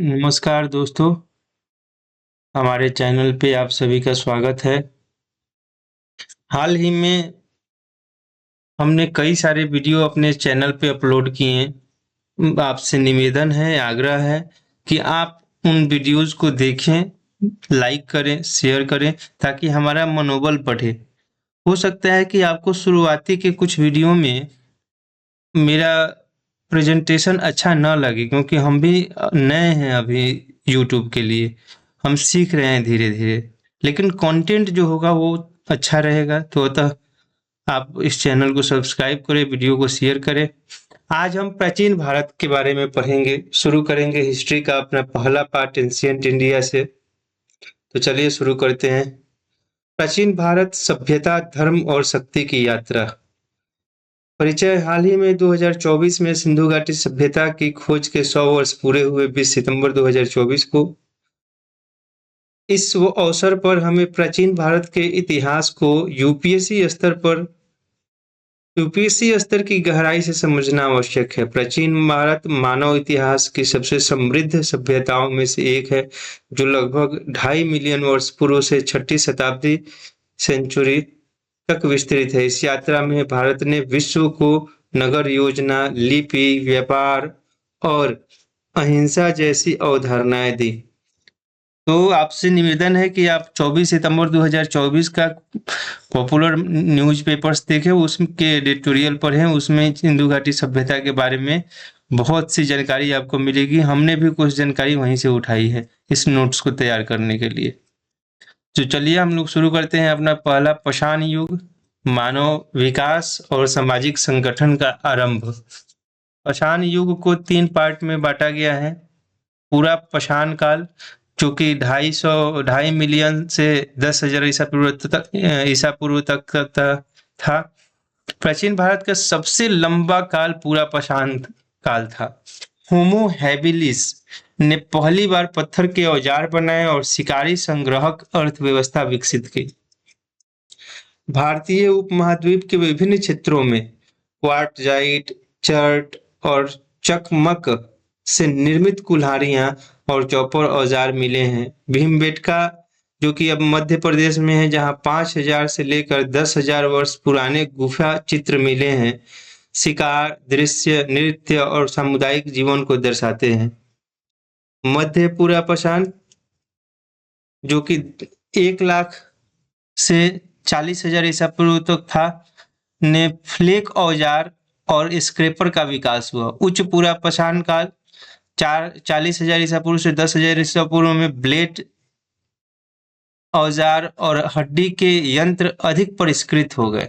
नमस्कार दोस्तों, हमारे चैनल पे आप सभी का स्वागत है। हाल ही में हमने कई सारे वीडियो अपने चैनल पे अपलोड किए हैं। आपसे निवेदन है, आग्रह है कि आप उन वीडियोज़ को देखें, लाइक करें, शेयर करें ताकि हमारा मनोबल बढ़े। हो सकता है कि आपको शुरुआती के कुछ वीडियो में मेरा प्रेज़ेंटेशन अच्छा ना लगे क्योंकि हम भी नए हैं अभी यूट्यूब के लिए। हम सीख रहे हैं धीरे-धीरे। लेकिन कंटेंट जो होगा वो अच्छा रहेगा तो अतः आप इस चैनल को सब्सक्राइब करें, वीडियो को शेयर करें। आज हम प्राचीन भारत के बारे में पढ़ेंगे, शुरू करेंगे हिस्ट्री का अपना पहला पार्ट एंशिएंट इंडिया से। तो चलिए शुरू करते हैं। प्राचीन भारत सभ्यता, धर्म और शक्ति की यात्रा। परिचय हाल ही में 2024 में सिंधु घाटी सभ्यता की खोज के 100 वर्ष पूरे हुए 20 सितंबर 2024 को। इस वो अवसर पर हमें प्राचीन भारत के इतिहास को यूपीएससी स्तर की गहराई से समझना आवश्यक है। प्राचीन भारत मानव इतिहास की सबसे समृद्ध सभ्यताओं में से एक है, जो लगभग 2.5 मिलियन वर्ष पूर्व से 6ठी शताब्दी सेंचुरी तक विस्तृत है। इस यात्रा में भारत ने विश्व को नगर योजना, लिपि, व्यापार और अहिंसा जैसी अवधारणाएं दी। तो आपसे निवेदन है कि आप 24 सितंबर 2024 का पॉपुलर न्यूज़पेपर्स देखें, उसके एडिटोरियल पढ़ें। उसमें सिंधु घाटी सभ्यता के बारे में बहुत सी जानकारी आपको मिलेगी। हमने भी कुछ जानकारी वहीं से उठाई है इस नोट्स को तैयार करने के लिए। तो चलिए हम लोग शुरू करते हैं अपना पहला पाषाण युग, मानव विकास और सामाजिक संगठन का आरंभ। पाषाण युग को 3 पार्ट में बांटा गया है। पूरा पाषाण काल जो कि 2.5 मिलियन से 10,000 ईसा पूर्व तक का था। प्राचीन भारत का सबसे लंबा काल पूरा पाषाण काल था। होमो हैबिलिस ने पहली बार पत्थर के औजार बनाए और शिकारी संग्राहक अर्थव्यवस्था विकसित की। भारतीय उपमहाद्वीप के विभिन्न क्षेत्रों में क्वार्टजाइट, चर्ट और चकमक से निर्मित कुल्हाड़ियां और चौपर औजार मिले हैं। भीमबेटका जो कि अब मध्य प्रदेश में है, जहां 5,000 से लेकर 10,000 वर्ष पुराने गुफा चित्र मिले हैं, शिकार, दृश्य, नृत्य और सामुदायिक जीवन को दर्शाते हैं। मध्य पूरा पाषाण जो कि 1 लाख से 40,000 ईसा पूर्व तक था, ने फ्लेक औजार और स्क्रैपर का विकास हुआ। उच्च पूरा पाषाण काल 40,000 ईसा पूर्व से 10,000 ईसा पूर्व में ब्लेड, औजार और हड्डी के यंत्र अधिक परिष्कृत हो गए।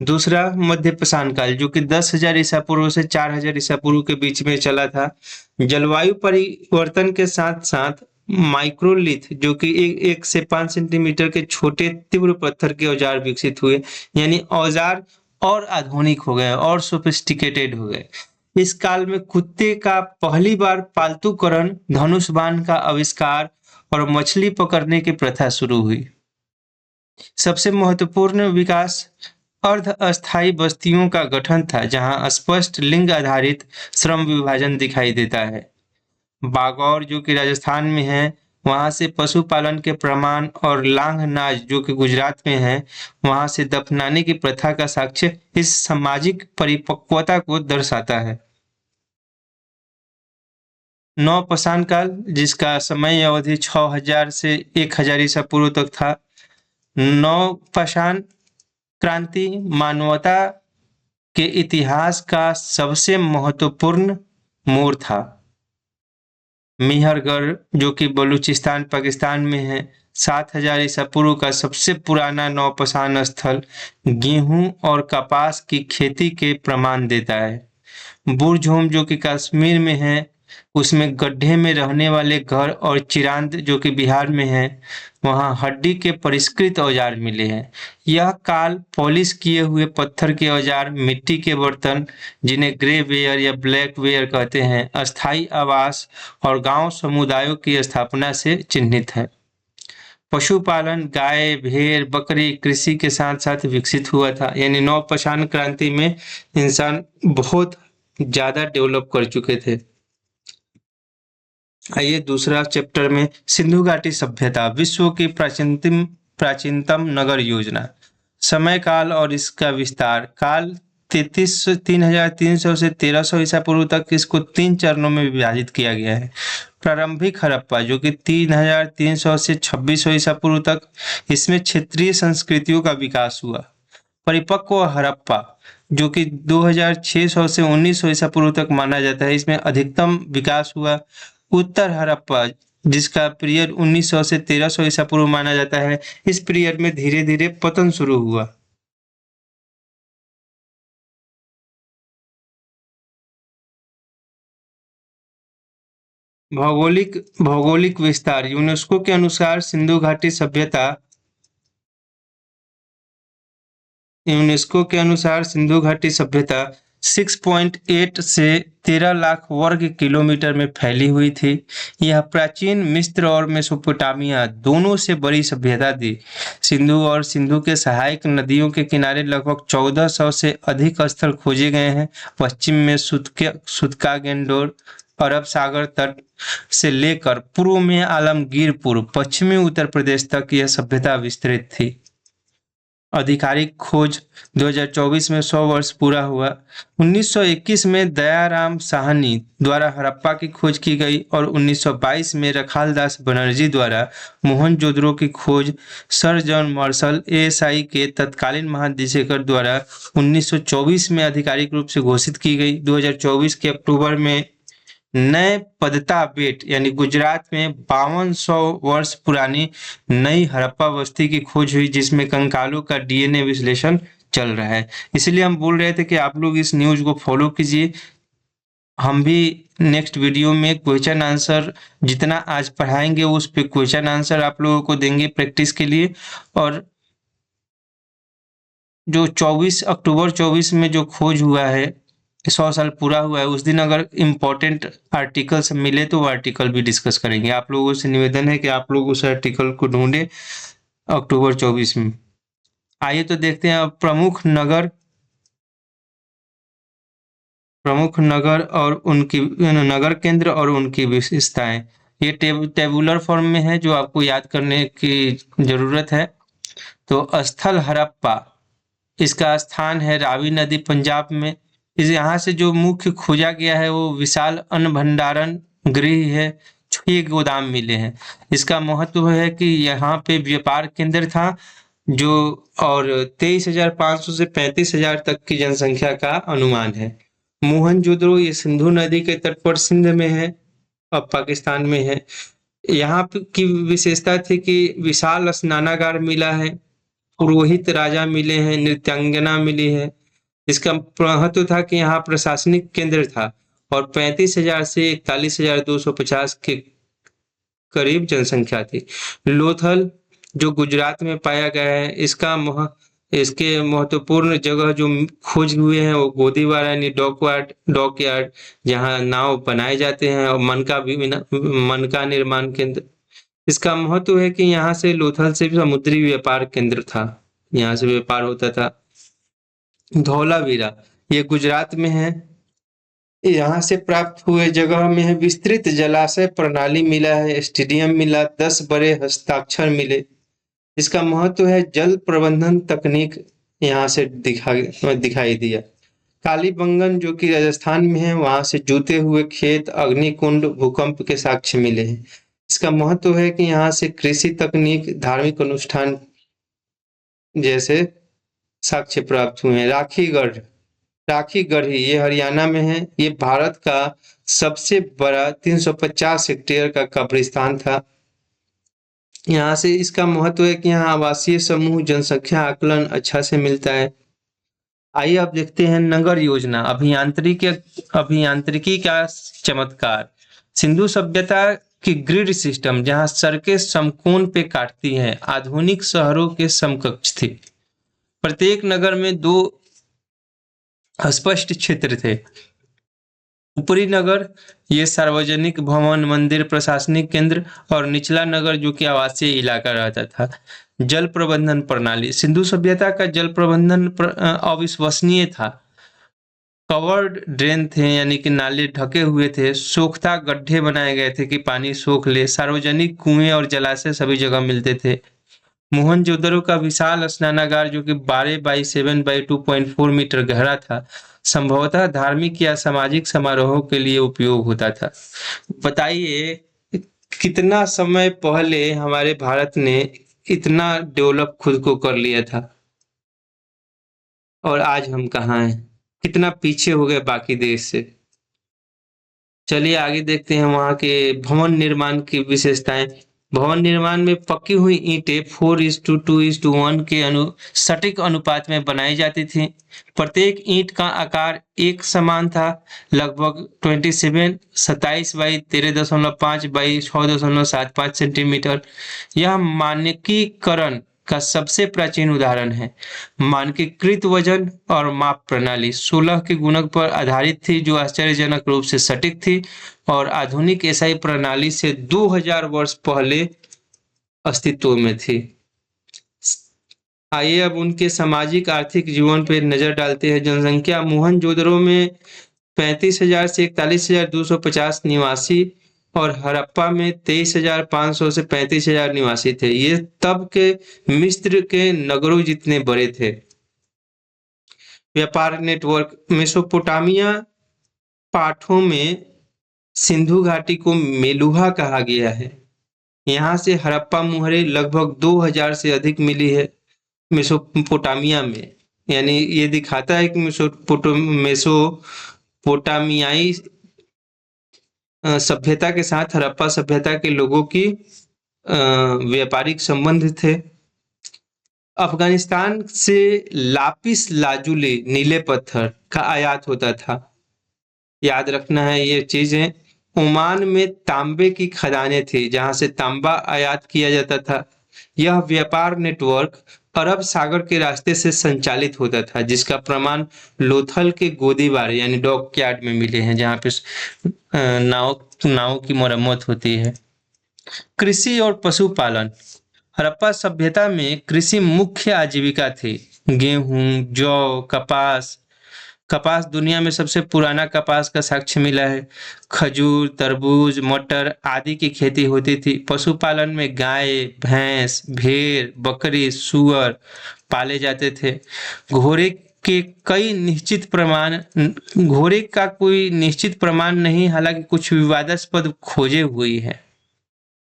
दूसरा मध्य पाषाण काल जो कि 10,000 ईसा पूर्व से 4,000 ईसा पूर्व के बीच में चला था। जलवायु परिवर्तन के साथ साथ माइक्रोलिथ जो कि 1 से 5 सेंटीमीटर के छोटे तीव्र पत्थर के औजार विकसित हुए, यानी औजार और आधुनिक हो गए और सोफिस्टिकेटेड हो गए। इस काल में कुत्ते का पहली बार पालतूकरण, धनुष बाण का आविष्कार और मछली पकड़ने की प्रथा शुरू हुई। सबसे महत्वपूर्ण विकास अर्ध अस्थायी बस्तियों का गठन था, जहां स्पष्ट लिंग आधारित श्रम विभाजन दिखाई देता है। बागौर जो कि राजस्थान में है, वहां से पशुपालन के प्रमाण, और लांघनाज जो कि गुजरात में है, वहां से दफनाने की प्रथा का साक्ष्य इस सामाजिक परिपक्वता को दर्शाता है। नवपाषाण काल जिसका समय अवधि 6,000 से 1,000 ईसा पूर्व तक था। नवपाषाण क्रांति मानवता के इतिहास का सबसे महत्वपूर्ण मोड़ था। मेहरगढ़ जो कि बलूचिस्तान पाकिस्तान में है, 7,000 ईसा पूर्व का सबसे पुराना नवपाषाण स्थल गेहूं और कपास की खेती के प्रमाण देता है। बुरझोम जो कि कश्मीर में है, उसमें गड्ढे में रहने वाले घर, और चिरांद जो कि बिहार में है, वहां हड्डी के परिष्कृत औजार मिले हैं। यह काल पॉलिश किए हुए पत्थर के औजार, मिट्टी के बर्तन जिन्हें ग्रे वेयर या ब्लैक वेयर कहते हैं, अस्थायी आवास और गांव समुदायों की स्थापना से चिन्हित है। पशुपालन, गाय, भेड़, बकरी कृषि के साथ साथ विकसित हुआ था, यानी नवपाषाण क्रांति में इंसान बहुत ज्यादा डेवलप कर चुके थे। आइए दूसरा चैप्टर में, सिंधु घाटी सभ्यता, विश्व की प्राचीनतम नगर योजना। समय काल और इसका विस्तार काल 3300 से 1300 ईसा पूर्व तक इसको 3 चरणों में विभाजित किया गया है। प्रारंभिक हड़प्पा जो कि 3300 से 2600 ईसा पूर्व तक, इसमें क्षेत्रीय संस्कृतियों का विकास हुआ। परिपक्व हड़प्पा जो कि 2600 से 1900 ईसा पूर्व तक माना जाता है, इसमें अधिकतम विकास हुआ। उत्तर हड़प्पा जिसका पीरियड 1900 से 1300 ईसा पूर्व माना जाता है, इस पीरियड में धीरे धीरे पतन शुरू हुआ। भौगोलिक विस्तार, यूनेस्को के अनुसार सिंधु घाटी सभ्यता यूनेस्को के अनुसार सिंधु घाटी सभ्यता 6.8 से 13 लाख वर्ग किलोमीटर में फैली हुई थी। यह प्राचीन मिस्र और मेसोपोटामिया दोनों से बड़ी सभ्यता थी। सिंधु और सिंधु के सहायक नदियों के किनारे लगभग 1400 से अधिक स्थल खोजे गए हैं। पश्चिम में सुत्का-गेंडोर अरब सागर तट से लेकर पूर्व में आलमगीरपुर, पश्चिमी उत्तर प्रदेश तक यह सभ्यता विस्तृत थी। आधिकारिक खोज 2024 में 100 वर्ष पूरा हुआ। 1921 में दयाराम साहनी द्वारा हड़प्पा की खोज की गई और 1922 में रखालदास बनर्जी द्वारा मोहनजोदड़ो की खोज सर जॉन मार्शल एएसआई के तत्कालीन महानिदेशक द्वारा 1924 में आधिकारिक रूप से घोषित की गई। 2024 के अक्टूबर में नए पदता बेट यानी गुजरात में 5200 वर्ष पुरानी नई हड़प्पा बस्ती की खोज हुई, जिसमें कंकालों का डीएनए विश्लेषण चल रहा है। इसलिए हम बोल रहे थे कि आप लोग इस न्यूज को फॉलो कीजिए। हम भी नेक्स्ट वीडियो में क्वेश्चन आंसर जितना आज पढ़ाएंगे उस पे क्वेश्चन आंसर आप लोगों को देंगे प्रैक्टिस के लिए। और जो 24 अक्टूबर 24 में जो खोज हुआ है, 100 साल पूरा हुआ है, उस दिन अगर इम्पोर्टेंट आर्टिकल्स मिले तो वो आर्टिकल भी डिस्कस करेंगे। आप लोगों से निवेदन है कि आप लोग उस आर्टिकल को ढूंढे अक्टूबर 24 में। आइए तो देखते हैं अब प्रमुख नगर और उनकी नगर केंद्र और उनकी विशेषताएं। ये टेबुलर फॉर्म में है जो आपको याद करने की जरूरत है। तो स्थल हड़प्पा, इसका स्थान है रावी नदी पंजाब में। इस यहाँ से जो मुख्य खोजा गया है वो विशाल अन्न भंडारण गृह है, 6 गोदाम मिले हैं। इसका महत्व है कि यहाँ पे व्यापार केंद्र था जो, और 23,500 से 35,000 तक की जनसंख्या का अनुमान है। मोहनजोदड़ो ये सिंधु नदी के तट पर सिंध में है, अब पाकिस्तान में है। यहाँ की विशेषता थी कि विशाल स्नानागार मिला है, पुरोहित राजा मिले हैं, नृत्यांगना मिली है। इसका महत्व था कि यहाँ प्रशासनिक केंद्र था और 35,000 से 41,250 के करीब जनसंख्या थी। लोथल जो गुजरात में पाया गया है, इसके महत्वपूर्ण जगह जो खोज हुए हैं वो गोदीवारा यानी डॉकयार्ड जहाँ नाव बनाए जाते हैं, और मनका निर्माण केंद्र। इसका महत्व है कि यहाँ से लोथल से समुद्री व्यापार केंद्र था, यहाँ से व्यापार होता था। धौलावीरा ये गुजरात में है। यहाँ से प्राप्त हुए जगह में है विस्तृत जलाशय प्रणाली मिला है, स्टेडियम मिला, 10 बड़े हस्ताक्षर मिले। इसका महत्व है जल प्रबंधन तकनीक यहाँ से दिखाई दिया। कालीबंगन जो कि राजस्थान में है, वहां से जूते हुए खेत, अग्निकुंड, भूकंप के साक्ष्य मिले हैं। इसका महत्व है कि यहाँ से कृषि तकनीक, धार्मिक अनुष्ठान जैसे साक्ष्य प्राप्त हुए हैं। राखीगढ़ी ये हरियाणा में है। ये भारत का सबसे बड़ा 350 हेक्टेयर का कब्रिस्तान था। यहाँ से इसका महत्व है कि यहाँ आवासीय समूह जनसंख्या आकलन अच्छा से मिलता है। आइए अब देखते हैं नगर योजना, अभियांत्रिकी का चमत्कार। सिंधु सभ्यता की ग्रिड सिस्टम जहाँ सड़कें समकोण पे काटती हैं, आधुनिक शहरों के समकक्ष थी। प्रत्येक नगर में 2 स्पष्ट क्षेत्र थे। ऊपरी नगर ये सार्वजनिक भवन, मंदिर, प्रशासनिक केंद्र, और निचला नगर जो कि आवासीय इलाका रहता था। जल प्रबंधन प्रणाली, सिंधु सभ्यता का जल प्रबंधन अविश्वसनीय था। कवर्ड ड्रेन थे, यानी कि नाले ढके हुए थे। सोख्ता गड्ढे बनाए गए थे कि पानी सोख ले। सार्वजनिक कुएं और जलाशय सभी जगह मिलते थे। मोहनजोदड़ो का विशाल स्नानागार, जो कि 12 बाई 7 बाई 2.4 मीटर गहरा था, संभवतः धार्मिक या सामाजिक समारोहों के लिए उपयोग होता था। बताइए कितना समय पहले हमारे भारत ने इतना डेवलप खुद को कर लिया था और आज हम कहाँ हैं, कितना पीछे हो गए बाकी देश से। चलिए आगे देखते हैं वहाँ के भवन निर्माण की विशेषताएं। भवन निर्माण में पकी हुई ईंटें 4:2:1 के सटीक अनुपात में बनाई जाती थी। प्रत्येक ईंट का आकार एक समान था, लगभग 27 सेंटीमीटर। यह मानकीकरण का सबसे प्राचीन उदाहरण है। मानकीकृत वजन और माप प्रणाली 16 के गुणक पर आधारित थी, जो आश्चर्यजनक रूप से सटीक थी और आधुनिक एसआई प्रणाली से 2000 वर्ष पहले अस्तित्व में थी। आइए अब उनके सामाजिक आर्थिक जीवन पर नजर डालते हैं। जनसंख्या मोहनजोदड़ो में 35,000 से 41,250 निवासी और हड़प्पा में 23,500 से 35,000 निवासी थे। ये तब के मिस्र के नगरों जितने बड़े थे। व्यापार नेटवर्क मेसोपोटामिया पाठों में सिंधु घाटी को मेलुहा कहा गया है। यहाँ से हड़प्पा मुहरें लगभग 2000 से अधिक मिली है मेसोपोटामिया में। यानी ये दिखाता है कि मेसोपोटामियाई सभ्यता के साथ हड़प्पा सभ्यता के लोगों की व्यापारिक संबंध थे। अफगानिस्तान से लापिस लाजुली नीले पत्थर का आयात होता था, याद रखना है ये चीजें। ओमान में तांबे की खदानें थी जहां से तांबा आयात किया जाता था। यह व्यापार नेटवर्क अरब सागर के रास्ते से संचालित होता था, जिसका प्रमाण लोथल के गोदीबार यानी डॉक यार्ड में मिले हैं, जहां पे नाव की मरम्मत होती है। कृषि और पशुपालन। हड़प्पा सभ्यता में कृषि मुख्य आजीविका थी। गेहूं, जौ, कपास दुनिया में सबसे पुराना कपास का साक्ष्य मिला है। खजूर, तरबूज, मटर आदि की खेती होती थी। पशुपालन में गाय, भैंस, भेड़, बकरी, सुअर पाले जाते थे। घोड़े के कई निश्चित प्रमाण घोड़े का कोई निश्चित प्रमाण नहीं, हालांकि कुछ विवादास्पद खोजे हुई है।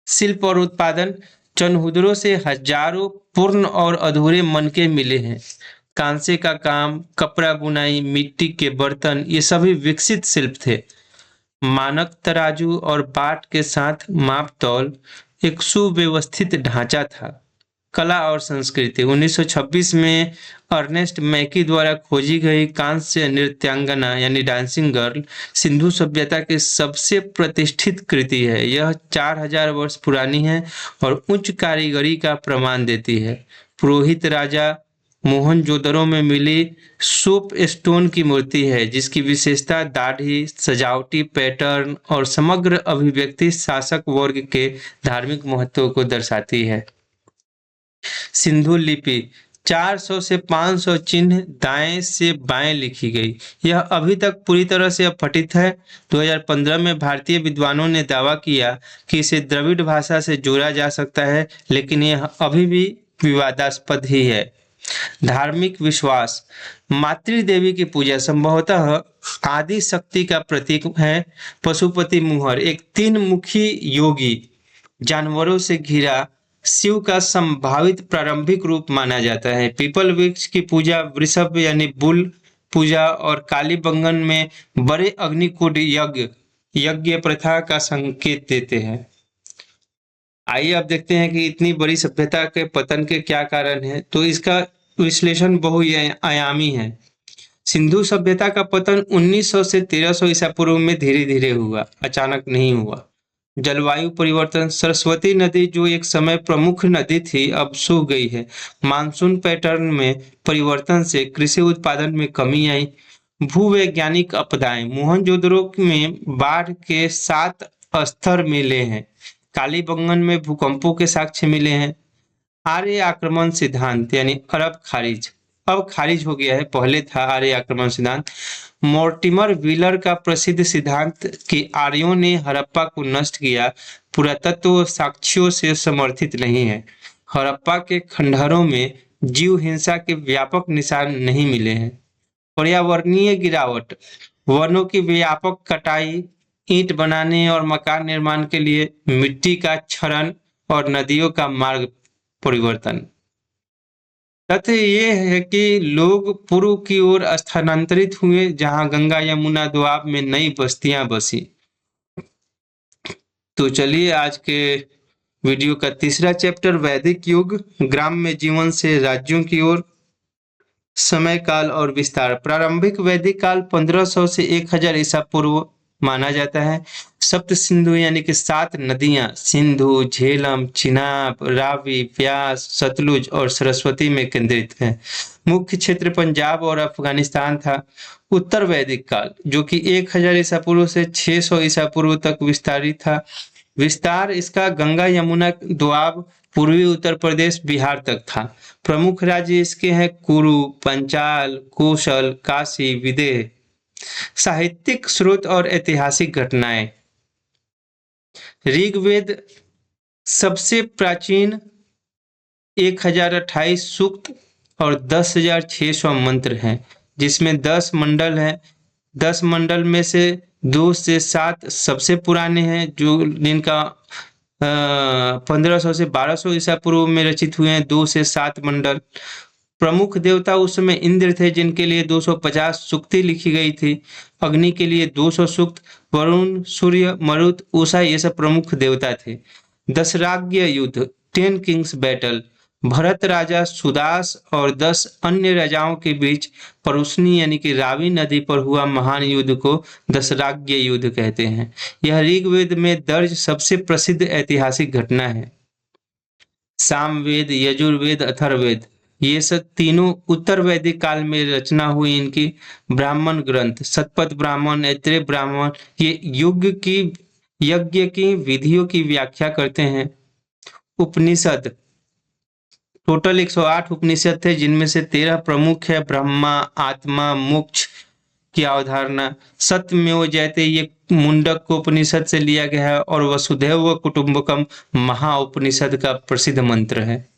शिल्प और उत्पादन। चनहुदरों से हजारों पूर्ण और अधूरे मनके मिले हैं। कांसे का काम, कपड़ा बुनाई, मिट्टी के बर्तन, ये सभी विकसित शिल्प थे। मानक तराजू और बाट के साथ माप तौल एक सुव्यवस्थित ढांचा था। कला और संस्कृति। 1926 में अर्नेस्ट मैकी द्वारा खोजी गई कांस्य नृत्यांगना यानी डांसिंग गर्ल सिंधु सभ्यता की सबसे प्रतिष्ठित कृति है। यह 4000 वर्ष पुरानी है और उच्च कारीगरी का प्रमाण देती है। पुरोहित राजा मोहनजोदड़ो में मिली सोप स्टोन की मूर्ति है, जिसकी विशेषता दाढ़ी, सजावटी पैटर्न और समग्र अभिव्यक्ति शासक वर्ग के धार्मिक महत्व को दर्शाती है। सिंधु लिपि 400 से 500 चिन्ह दाएं से बाएं लिखी गई। यह अभी तक पूरी तरह से अपठित है। 2015 में भारतीय विद्वानों ने दावा किया कि इसे द्रविड़ भाषा से जोड़ा जा सकता है, लेकिन यह अभी भी विवादास्पद ही है। धार्मिक विश्वास। मातृ देवी की पूजा संभवतः आदि शक्ति का प्रतीक है। पशुपति मुहर एक 3 मुखी योगी जानवरों से घिरा शिव का संभावित प्रारंभिक रूप माना जाता है। पीपल वृक्ष की पूजा वृषभ यानी बुल पूजा और कालीबंगन में बड़े अग्निकुंड यज्ञ प्रथा का संकेत देते हैं। आइए अब देखते हैं कि इतनी बड़ी सभ्यता के पतन के क्या कारण है। तो इसका विश्लेषण बहुआयामी है। सिंधु सभ्यता का पतन 1900 से 1300 ईसा पूर्व में धीरे धीरे हुआ, अचानक नहीं हुआ। जलवायु परिवर्तन। सरस्वती नदी जो एक समय प्रमुख नदी थी अब सूख गई है। मानसून पैटर्न में परिवर्तन से कृषि उत्पादन में कमी आई। भूवैज्ञानिक आपदाएं। मोहनजोदड़ो में बाढ़ के 7 स्तर मिले हैं। कालीबंगन में भूकंपों के साक्ष्य मिले हैं। आर्य आक्रमण सिद्धांत यानी अरब खारिज। अब खारिज हो गया है, पहले था आर्य आक्रमण सिद्धांत। मोर्टिमर व्हीलर का प्रसिद्ध सिद्धांत कि आर्यों ने हड़प्पा को नष्ट किया पुरातत्व साक्ष्यों से समर्थित नहीं है। हड़प्पा के खंडहरों में जीव हिंसा के व्यापक निशान नहीं मिले हैं। पर्यावरणीय गिरावट, वनों की व्यापक कटाई, ईंट बनाने और मकान निर्माण के लिए मिट्टी का क्षरण और नदियों का मार्ग परिवर्तन। तथ्य ये है कि लोग पूर्व की ओर स्थानांतरित हुए, जहां गंगा यमुना दोआब में नई बस्तियां बसी। तो चलिए आज के वीडियो का तीसरा चैप्टर, वैदिक युग, ग्राम्य जीवन से राज्यों की ओर, समय काल और विस्तार। प्रारंभिक वैदिक काल 1500 से 1000 ईसा पूर्व माना जाता है। सप्त सिंधु यानी कि 7 नदियां सिंधु, झेलम, चिनाब, रावी, व्यास, सतलुज और सरस्वती में केंद्रित है। मुख्य क्षेत्र पंजाब और अफगानिस्तान था। उत्तर वैदिक काल जो कि 1000 ईसा पूर्व से 600 ईसा पूर्व तक विस्तारित था। विस्तार इसका गंगा यमुना दोआब पूर्वी उत्तर प्रदेश बिहार तक था। प्रमुख राज्य इसके हैं कुरु, पंचाल, कौशल, काशी, विदेह। साहित्यिक स्रोत और ऐतिहासिक घटनाएं। ऋग्वेद सबसे प्राचीन 1028 सूक्त और 10,600 मंत्र हैं, जिसमें 10 मंडल हैं। 10 मंडल में से 2 से 7 सबसे पुराने हैं, जो जिनका 1500 से 1200 ईसा पूर्व में रचित हुए हैं। 2 से 7 मंडल। प्रमुख देवता उस समय इंद्र थे, जिनके लिए 250 सूक्ति लिखी गई थी। अग्नि के लिए 200 सूक्त, वरुण, सूर्य, मरुत, उषा ये सब प्रमुख देवता थे। दशराज्य युद्ध, 10 किंग्स बैटल, भरत राजा सुदास और 10 अन्य राजाओं के बीच परुष्णी यानी कि रावी नदी पर हुआ महान युद्ध को दशराज्य युद्ध कहते हैं। यह ऋग्वेद में दर्ज सबसे प्रसिद्ध ऐतिहासिक घटना है। सामवेद, यजुर्वेद, अथर्ववेद ये सब तीनों उत्तर वैदिक काल में रचना हुई। इनकी ब्राह्मण ग्रंथ, शतपथ ब्राह्मण, ऐत्रेय ब्राह्मण, ये यज्ञ की विधियों की व्याख्या करते हैं। उपनिषद, टोटल 108 उपनिषद थे, जिनमें से 13 प्रमुख है। ब्रह्मा, आत्मा, मोक्ष की अवधारणा। सत्यमेव जयते ये मुंडक को उपनिषद से लिया गया है और वसुधैव कुटुंबकम महाउपनिषद का प्रसिद्ध मंत्र है।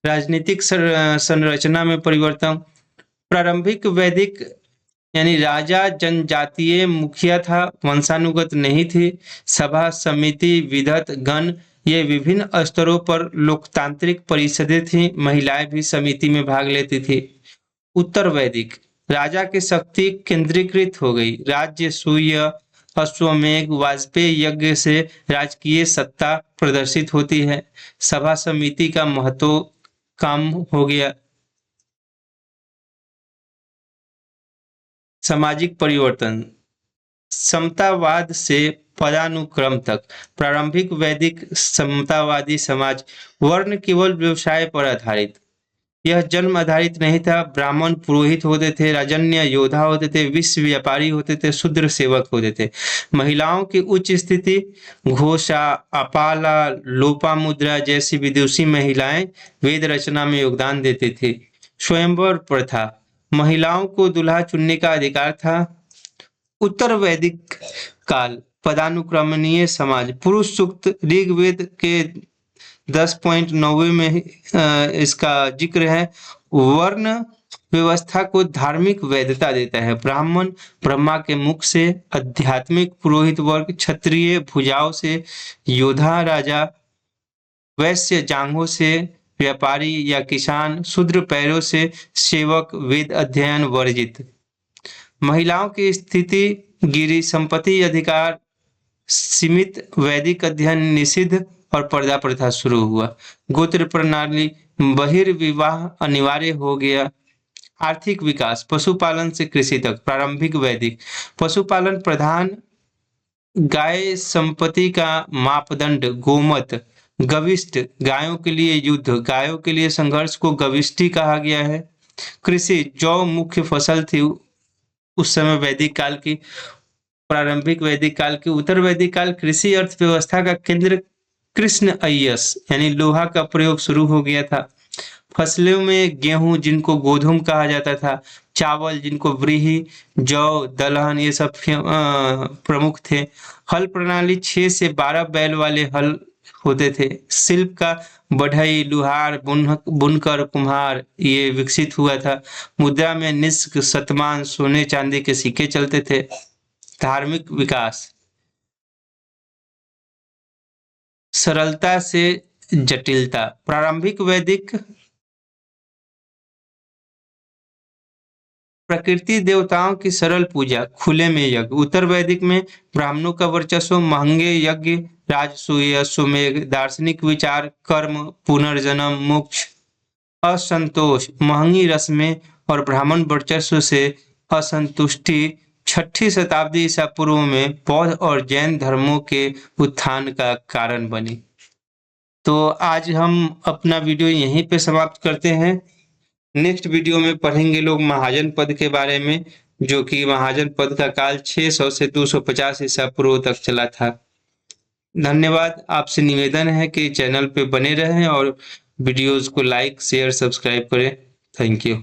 राजनीतिक संरचना में परिवर्तन। प्रारंभिक वैदिक यानी राजा जनजातीय मुखिया था, वंशानुगत नहीं थी। सभा, समिति, विधत, गण ये विभिन्न स्तरों पर लोकतांत्रिक परिषदें थीं। महिलाएं भी समिति में भाग लेती थी। उत्तर वैदिक राजा की शक्ति केंद्रीकृत हो गई। राज्य सूय, अश्वमेघ, वाजपेयी यज्ञ से राजकीय सत्ता प्रदर्शित होती है। सभा समिति का महत्व कम हो गया। सामाजिक परिवर्तन, समतावाद से पदानुक्रम तक। प्रारंभिक वैदिक समतावादी समाज, वर्ण केवल व्यवसाय पर आधारित। यह जन्म आधारित नहीं था। ब्राह्मण पुरोहित होते थे, राजन्य योद्धा होते थे, विश्व व्यापारी होते थे, शूद्र सेवक होते थे। महिलाओं की उच्च स्थिति, घोषा, अपाला, लोपामुद्रा जैसी विदुषी महिलाएं वेद रचना में योगदान देती थी। स्वयंवर प्रथा, महिलाओं को दूल्हा चुनने का अधिकार था। उत्तर वैदिक काल, पदानुक्रमणीय समाज। पुरुष सूक्त ऋग्वेद के 10.90 में इसका जिक्र है। वर्ण व्यवस्था को धार्मिक वैधता देता है। ब्राह्मण ब्रह्मा के मुख से, आध्यात्मिक पुरोहित वर्ग, क्षत्रिय भुजाओं से, योद्धा राजा, वैश्य जांघों से, व्यापारी या किसान, शूद्र पैरों से, सेवक, वेद अध्ययन वर्जित। महिलाओं की स्थिति गिरी, संपत्ति अधिकार सीमित, वैदिक अध्ययन निषिद्ध और पर्दा प्रथा शुरू हुआ। गोत्र प्रणाली, बहिर्विवाह अनिवार्य हो गया। आर्थिक विकास, पशुपालन से कृषि तक। प्रारंभिक वैदिक पशुपालन प्रधान, गाय संपत्ति का मापदंड, गोमत, गविष्ठ, गायों के लिए युद्ध, गायों के लिए संघर्ष को गविष्ठी कहा गया है। कृषि, जौ मुख्य फसल थी उस समय वैदिक काल की। प्रारंभिक वैदिक काल की। उत्तर वैदिक काल, कृषि अर्थव्यवस्था का केंद्र, कृष्ण अय्यस यानी लोहा का प्रयोग शुरू हो गया था। फसलों में गेहूं जिनको गोधुम कहा जाता था, चावल जिनको व्रीहि, जौ, दलहन ये सब प्रमुख थे। हल प्रणाली 6 से 12 बैल वाले हल होते थे। शिल्प का बढ़ई, लुहार, बुनकर, कुम्हार ये विकसित हुआ था। मुद्रा में निस्क, शतमान, सोने चांदी के सिक्के चलते थे। धार्मिक विकास, सरलता से जटिलता, प्रारंभिक वैदिक प्रकृति देवताओं की सरल पूजा, खुले में यज्ञ। उत्तर वैदिक में ब्राह्मणों का वर्चस्व, महंगे यज्ञ, राजसूय, अश्वमेध, दार्शनिक विचार, कर्म, पुनर्जन्म, मोक्ष। असंतोष, महंगी रस्में और ब्राह्मण वर्चस्व से असंतुष्टि 6ठी शताब्दी ईसा पूर्व में बौद्ध और जैन धर्मों के उत्थान का कारण बनी। तो आज हम अपना वीडियो यहीं पे समाप्त करते हैं। नेक्स्ट वीडियो में पढ़ेंगे लोग महाजन पद के बारे में, जो कि महाजन पद का काल 600 से 250 ईसा पूर्व तक चला था। धन्यवाद। आपसे निवेदन है कि चैनल पे बने रहें और वीडियोस को लाइक, शेयर, सब्सक्राइब करें। Thank you.